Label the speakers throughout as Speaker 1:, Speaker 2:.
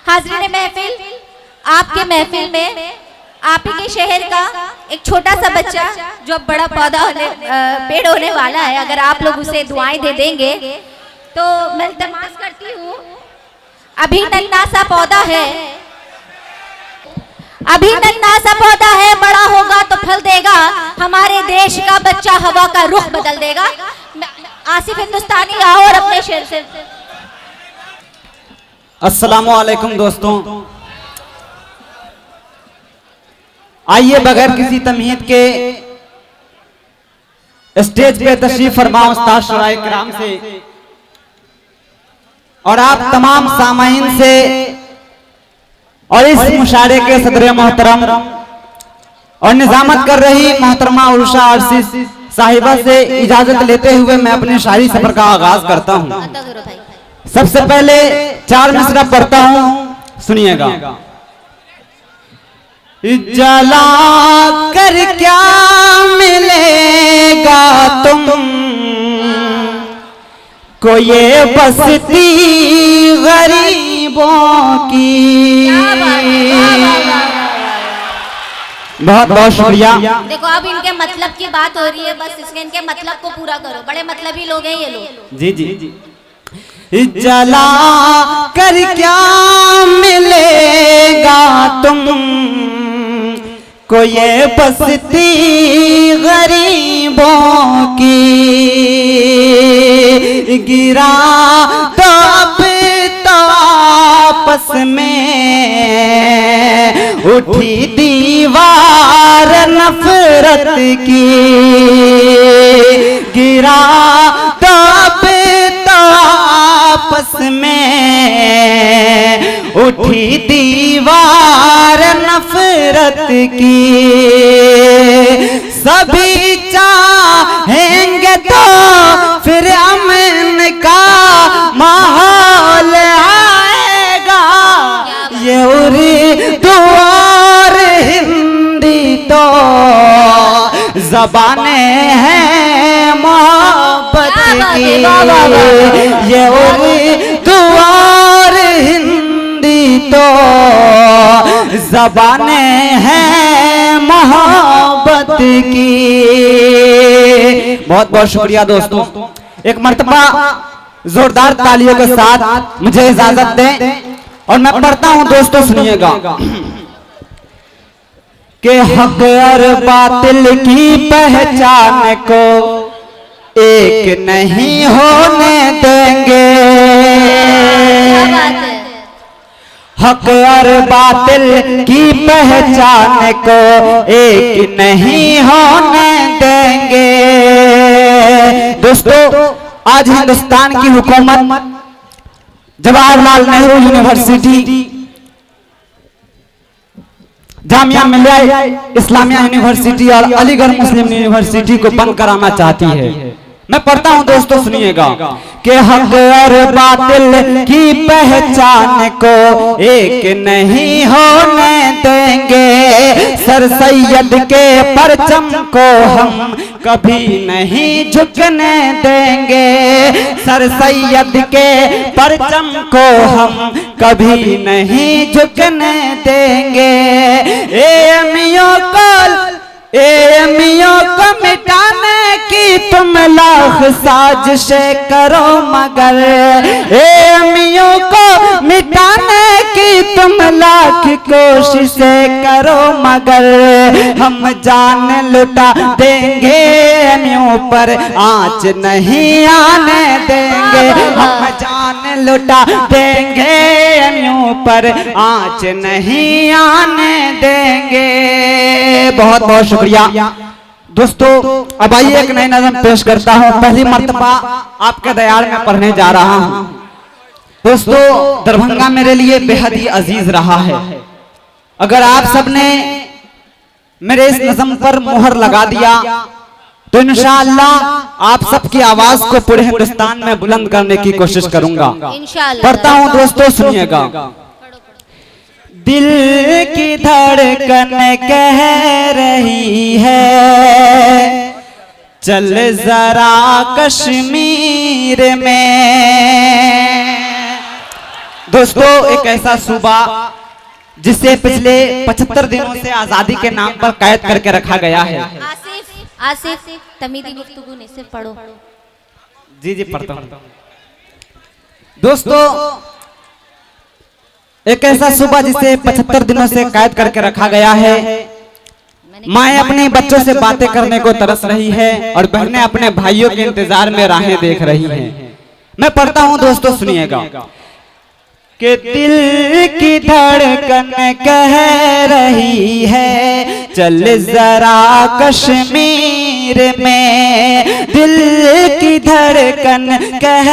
Speaker 1: हाज़रीन महफिल, आपके महफिल में आप ही के शहर का एक छोटा सा बच्चा जो अब बड़ा पेड़ होने वाला है, अगर आप लोग उसे दुआएं दे देंगे तो मैं इल्तिमास करती हूँ। अभी नन्हा सा पौधा है, अभी नन्हा सा पौधा है, बड़ा होगा तो फल देगा। हमारे देश का बच्चा हवा का रुख बदल देगा। आसिफ हिंदुस्तानी आओ और अपने शेर से।
Speaker 2: अस्सलामु अलैकुम दोस्तों, आइए बगैर किसी तमहीद के स्टेज पे तशरीफ फरमाओ उस्ताद शुराए किराम से और आप तमाम सामाईन से और इस मुशारे के सदर मोहतरम और निजामत कर रही मोहतरमा उर्शा आरसी साहिबा से इजाजत लेते हुए मैं अपने शायरी सफर का आगाज करता हूँ। सबसे पहले 4 मिसरा पढ़ता हूँ, सुनिएगा। जला कर क्या मिलेगा तुम को ये बस्ती गरीबों की। बहुत बहुत शुक्रिया।
Speaker 1: देखो अब इनके मतलब की बात हो रही है, बस इसके इनके मतलब को पूरा करो। बड़े मतलबी लोग हैं ये लोग।
Speaker 2: जी जी। जला कर क्या मिलेगा तुम को ये बस्ती गरीबों की। गिरा तो अब तो आपस में उठी दीवार नफरत की। गिरा तो अब तो आपस में उठी दीवार नफरत की। सभी चाहेंगे तो फिर अमन का माहौल आएगा। ये उर्दू और हिंदी तो ज़बानें हैं मोहब्बत की। ये उर्दू और हिंदी तो ज़बानें हैं मोहब्बत की। बहुत बहुत शुक्रिया दोस्तों। एक मर्तबा जोरदार तालियों के साथ मुझे इजाजत दें और मैं पढ़ता हूं दोस्तों, सुनिएगा। कि हक और बातिल की पहचान को एक नहीं होने देंगे। हक और बातिल की पहचान को एक नहीं होने देंगे। दोस्तों, आज हिंदुस्तान की हुकूमत जवाहरलाल नेहरू यूनिवर्सिटी, जामिया मिलिया इस्लामिया यूनिवर्सिटी और अलीगढ़ मुस्लिम यूनिवर्सिटी को बंद कराना चाहती है। मैं पढ़ता हूं दोस्तों, सुनिएगा। कि हक और बातिल की पहचान को एक नहीं होने देंगे। सर सैयद के परचम को हम कभी नहीं झुकने देंगे। सर सैयद के परचम को हम कभी नहीं झुकने देंगे। एमियों को मिटाने की तुम लाख साजिशें करो, मगर एमियों को मिटाने की तुम लाख कोशिशें करो, मगर हम जान लुटा देंगे एमियों पर आंच नहीं आने देंगे। हम जान लुटा देंगे एमियों पर आंच नहीं आने देंगे। बहुत बहुत शुक्रिया दोस्तों। अब आइए एक नई नज़म पेश करता हूं। पहली मर्तबा आपके दयाल में पढ़ने जा रहा हूं। दोस्तों, दरभंगा मेरे लिए बेहद ही अजीज रहा है। अगर आप सबने मेरे इस नज़म पर मोहर लगा दिया तो इंशाअल्लाह आप सबकी आवाज को पूरे हिंदुस्तान में बुलंद करने की कोशिश करूंगा। पढ़ता हूं दोस्तों, सुनिएगा। दिल की धड़कन कह रही है चल जरा कश्मीर में। दोस्तों एक ऐसा सूबा जिसे पिछले 75 दिनों से आजादी के नाम पर कैद करके रखा गया है।
Speaker 1: आसिफ आसिफ तमीदी गुफ्तगू नहीं, सिर्फ पढ़ो।
Speaker 2: जी जी पढ़ता हूँ। दोस्तों एक ऐसा सूबा जिसे 75 दिनों से कैद करके रखा गया है। माएं अपने बच्चों से बातें करने को तरस रही है और बहनें अपने भाइयों के इंतजार में राहें देख रही हैं। मैं पढ़ता हूं दोस्तों, सुनिएगा कि दिल की धड़कन कह रही है चल जरा कश्मीर में, दिल की धड़कन कह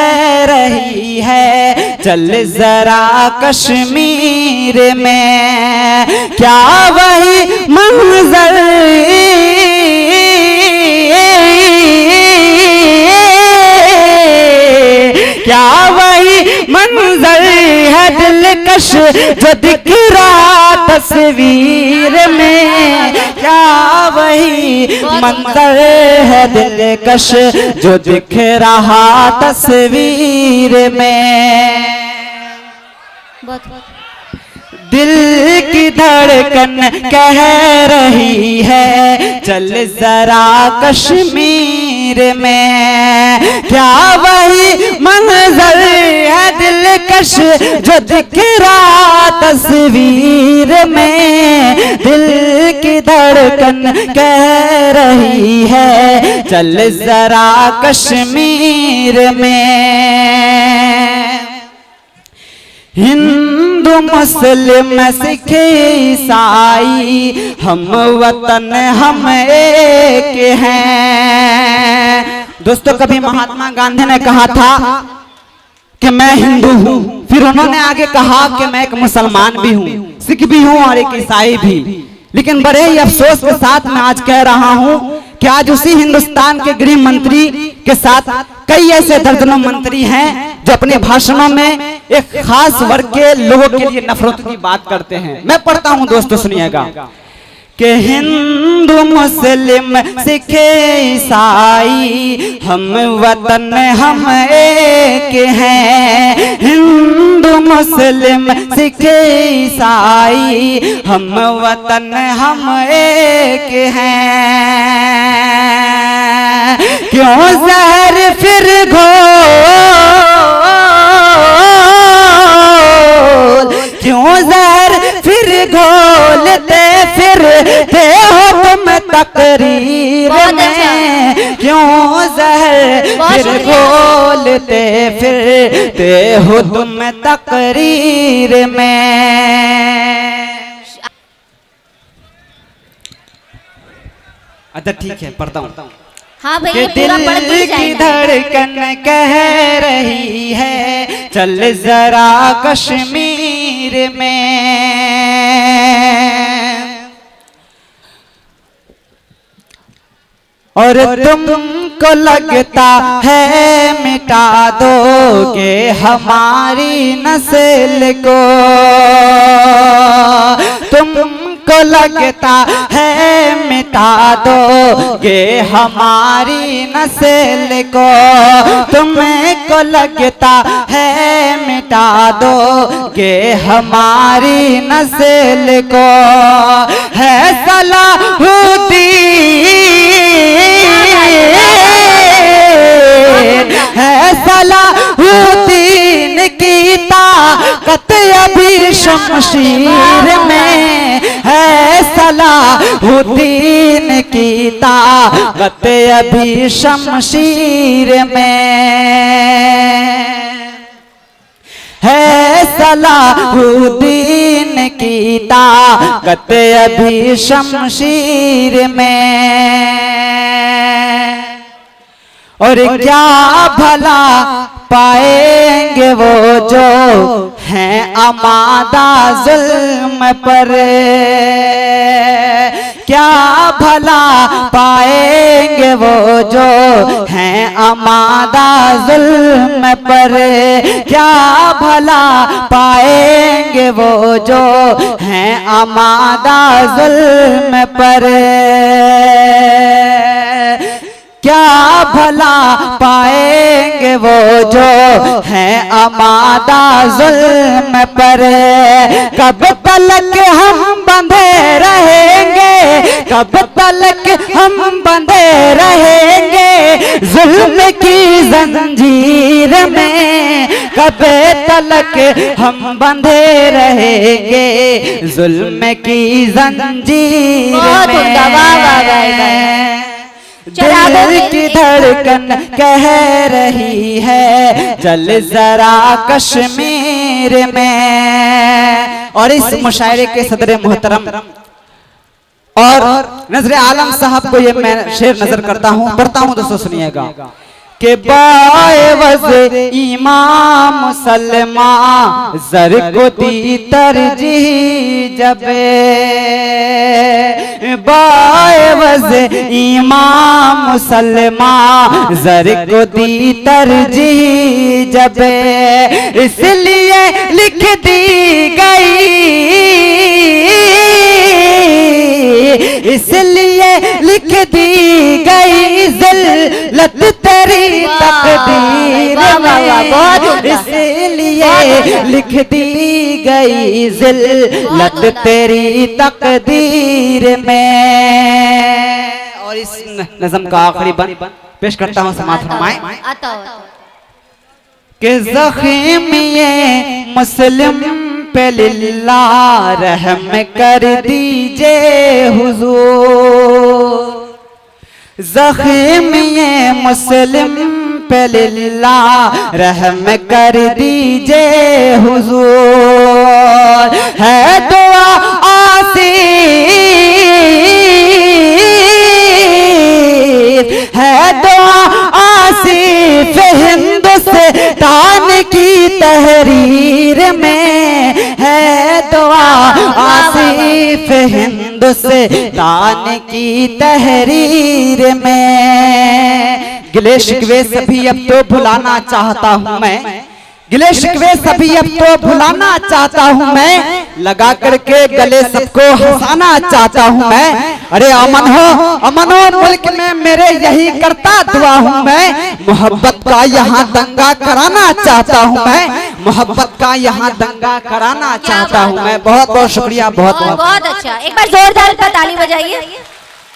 Speaker 2: रही है चल जरा कश्मीर में। क्या वही मंजर क्या वही मंजर है दिलकश जो दिख रहा तस्वीर में, क्या वही मंजर है दिलकश जो दिख रहा तस्वीर में। दिल की धड़कन कह रही है चल जरा कश्मीर में, क्या वही मंजर है दिलकश जो दिख रहा तस्वीर में। दिल की धड़कन कह रही है चल जरा कश्मीर में। हिंदू मुस्लिम सिख ईसाई हम वतन हम एक हैं। दोस्तों कभी महात्मा गांधी ने कहा था कि मैं हिंदू हूँ, फिर उन्होंने आगे कहा कि मैं एक मुसलमान भी हूँ, सिख भी हूँ और एक ईसाई भी। लेकिन बड़े ही अफसोस के साथ मैं आज कह रहा हूँ कि आज उसी हिंदुस्तान के गृह मंत्री के साथ कई ऐसे दर्जनों मंत्री हैं जो अपने भाषणों में एक खास वर्ग के लोगों के लिए नफरत की बात करते हैं। मैं पढ़ता हूं दोस्तों, सुनिएगा कि हिंदू मुस्लिम सिख ईसाई हम वतन हम एक हैं। हिंदू मुस्लिम सिख ईसाई हम वतन हम एक हैं। क्यों जहर फिर क्यों जहर फिर घोलते फिरते हो तुम तकरीर में, क्यों जहर फिर घोलते फिरते हो तुम तकरीर में। अच्छा ठीक है पढ़ता हूँ।
Speaker 1: हाँ भैया
Speaker 2: दिल की धड़कन कह रही है चल जरा कश्मीर में। और तुमको लगता है मिटा दोगे हमारी नस्ल को, तुमको लगता है मिटा दोगे हमारी नस्ल को, तुमको लगता है मिटा दोगे हमारी नस्ल को। है सलाहुद्दीन की ताकत अभी शमशीर में, है सलाहुद्दीन की ताकत अभी शमशीर में, है सलाहुद्दीन की ताकत अभी शमशीर में। और क्या भला पाएंगे वो जो हैं आमादा जुल्म पर, क्या भला पाएंगे वो जो हैं आमादा जुल्म पर, क्या भला पाएंगे वो जो हैं आमादा जुल्म पर। क्या भला पाएंगे वो जो हैं आमादा जुल्म पर। कब तलक हम बंधे रहेंगे, कब तलक हम बंधे रहेंगे जुल्म की जंजीर में, कब तलक हम बंधे रहेंगे जुल्म की जंजीर में। दिल की धड़कन कह रही है चल जरा कश्मीर में। और इस मुशायरे के सदर मोहतरम और नजर आलम साहब को ये मैं शेर नजर करता हूँ, पढ़ता हूँ दोस्तों सुनिएगा कि बावज़ इमाम मुसलमा जर को दी तरजीह जब, बावज़ इमाम मुसलमा जर को दी तरजीह जब, इसलिए लिख दी गई, इसलिए लिख दी गई ज़िल्लत तेरी तकदीर में, इसलिए लिख दी गई ज़िल्लत तेरी तकदीर में। और इस नज़म का आखिरी बंद पेश करता हूँ, समाअत फरमाएं कि ज़ख़ीम ये मुस्लिम पे लिल्लाह रहम कर दीजिए हुजूर, ज़ख़ीम ये मुस्लिम पे लिल्लाह रहम कर दीजिए हुजूर। है दुआ आसिफ, है दुआ आसिफ हिंदुस्तान की तहरीर में, है दुआ आसिफ हिंदुस्तान की तहरीर में। गिले शिकवे सभी अब तो भुलाना चाहता हूँ मैं, गिले शिकवे सभी अब तो भुलाना चाहता हूँ मैं, लगा करके गले सबको हंसाना चाहता हूँ मैं। अरे अमन हो मुल्क में मेरे यही करता दुआ हूँ मैं, मोहब्बत का यहाँ दंगा कराना चाहता हूँ मैं, मोहब्बत का यहाँ दंगा कराना चाहता हूँ मैं। बहुत बहुत शुक्रिया, बहुत
Speaker 1: अच्छा। एक बार जोरदार ताली बजाइए।